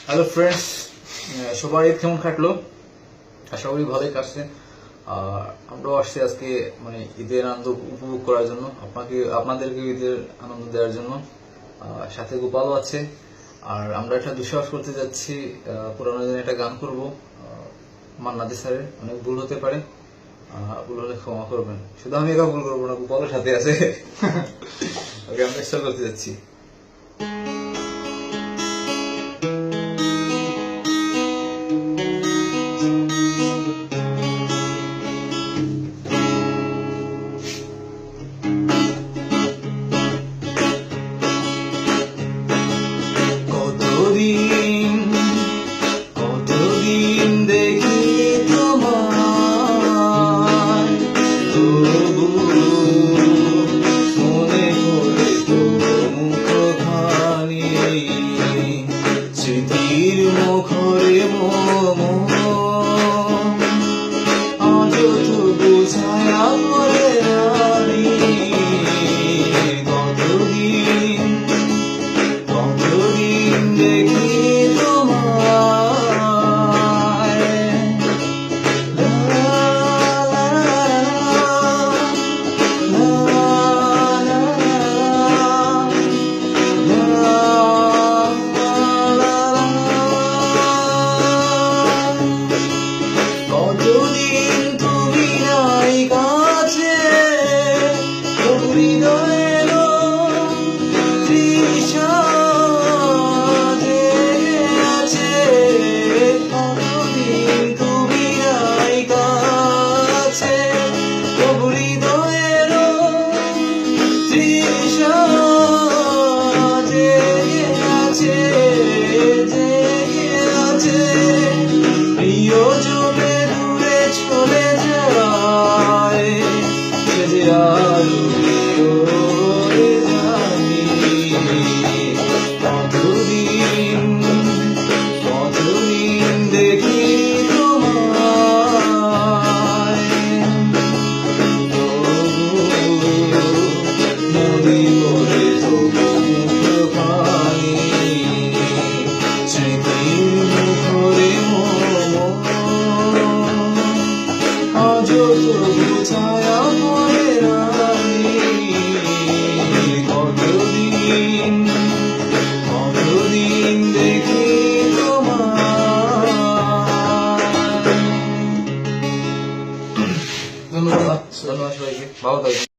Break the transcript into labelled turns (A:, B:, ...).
A: Hello friends, সবার ঈদ কেমন কাটলো? আশা করি ভালোই কাটছে। আমরাও আসছি আজকে মানে ঈদের আনন্দ উপভোগ করার জন্য, আপনাদেরকে ঈদের আনন্দ দেওয়ার জন্য। সাথে গোপালও আছে। আর আমরা একটা দুঃসাহস করতে যাচ্ছি, পুরানো দিনে একটা গান করব। মান্না দে স্যারের অনেক ভুল হতে পারে, ভুল হলে ক্ষমা করবেন। শুধু আমি একা ভুল করবো না, গোপালও সাথে আছে। ওকে, আমরা স্টার্ট করতে যাচ্ছি। কতদিন দেখি তোমার, তবু মনে পড়ে তোর মুখখানি, স্মৃতির মুখরে মম আজও তো বুঝায়া পড়ে আমি। কতদিন দেখি